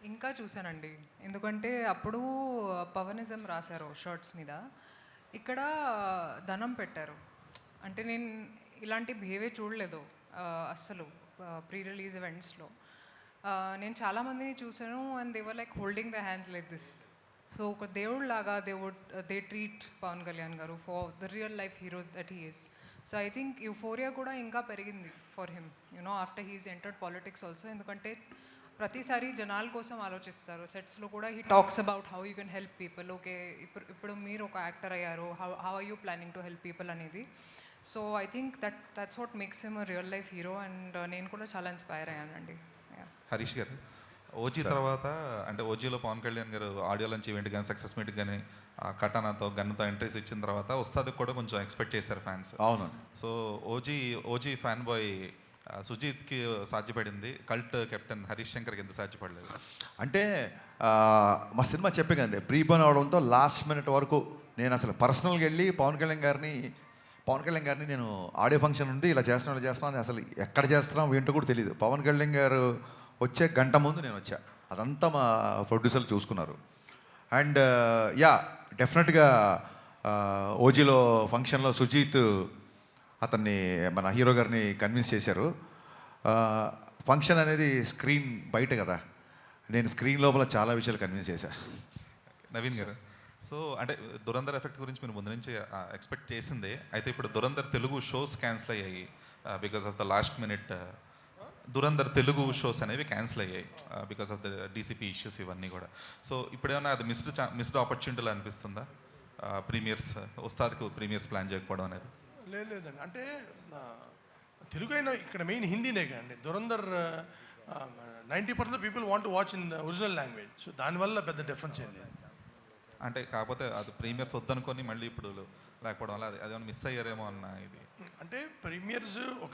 ఇంకా చూసానండి. ఎందుకంటే అప్పుడు పవనిజం రాశారు షర్ట్స్ మీద. ఇక్కడ ధనం పెట్టారు. అంటే నేను ఇలాంటి బిహేవియర్ చూడలేదు అస్సలు ప్రీ రిలీజ్ ఈవెంట్స్లో. నేను చాలామందిని చూసాను and they were like holding the hands like this. So ఒక దేవుడిలాగా they treat Pavan Kalyan garu for the real life hero that he is. So I think euphoria కూడా ఇంకా పెరిగింది for him you know after he's entered politics also. ఎందుకంటే ప్రతిసారి జనాల కోసం ఆలోచిస్తారు. సెట్స్లో కూడా he talks about how you can help people. Okay, ఇప్పుడు మీరు ఒక యాక్టర్ అయ్యారు, how are you planning to help people అనేది. So I think that's what makes him a real life hero. And నేను కూడా చాలా ఇన్స్పైర్ అయ్యానండి. హరీష్ గారు, ఓజీ తర్వాత అంటే ఓజీలో పవన్ కళ్యాణ్ గారు ఆడియో లాంచ్ ఈవెంట్ కానీ సక్సెస్ మీట్ కానీ కటానాతో గన్నుతో ఎంట్రీస్ ఇచ్చిన తర్వాత ఉస్తాద్కి కూడా కొంచెం ఎక్స్పెక్ట్ చేశారు ఫ్యాన్స్. అవును. సో ఓజీ ఫ్యాన్ బాయ్ సుజీత్కి సాధ్యపడింది, కల్ట్ కెప్టెన్ హరీష్ శంకర్కి ఎంత సాధ్యపడలేదు? అంటే మా సినిమా చెప్పే కదండి, ప్రీపోన్ అవడంతో లాస్ట్ మినిట్ వరకు నేను అసలు పర్సనల్గా వెళ్ళి పవన్ కళ్యాణ్ గారిని నేను ఆడియో ఫంక్షన్ ఉంది ఇలా చేస్తున్నాను అసలు ఎక్కడ చేస్తున్నాం ఏంటో కూడా తెలియదు. పవన్ కళ్యాణ్ గారు వచ్చే గంట ముందు నేను వచ్చా. అదంతా మా ప్రొడ్యూసర్లు చూసుకున్నారు. అండ్ యా, డెఫినెట్గా ఓజీలో ఫంక్షన్లో సుజీత్ అతన్ని మన హీరో గారిని కన్విన్స్ చేశారు. ఫంక్షన్ అనేది స్క్రీన్ బయట కదా, నేను స్క్రీన్ లోపల చాలా విషయాలు కన్విన్స్ చేశాను. నవీన్ గారు, సో అంటే దురంధర్ ఎఫెక్ట్ గురించి మీరు ముందు నుంచి ఎక్స్పెక్ట్ చేసిందే. అయితే ఇప్పుడు దురంధర్ తెలుగు షోస్ క్యాన్సిల్ అయ్యాయి because of the last minute. Dhurandhar Telugu shows అనేవి క్యాన్సిల్ అయ్యాయి because of the DCP issues ఇవన్నీ కూడా. సో ఇప్పుడు ఏమన్నా అది మిస్డ్ ఆపర్చునిటీలు అనిపిస్తుందా? ప్రీమియర్స్ ఉస్తాద్కి ప్రీమియర్స్ ప్లాన్ చేయకపోవడం అనేది? లేదండి, అంటే తెలుగు అయినా ఇక్కడ మెయిన్ హిందీనే కదండి. Dhurandhar 90% people want to watch in original language. So దానివల్ల పెద్ద డిఫరెన్స్ ఏం లేదు. అంటే కాకపోతే అది ప్రీమియర్స్ వద్దనుకొని మళ్ళీ ఇప్పుడు లేకపోవడం వల్ల అదేమన్నా మిస్ అయ్యారేమో అన్న ఇది. అంటే ప్రీమియర్స్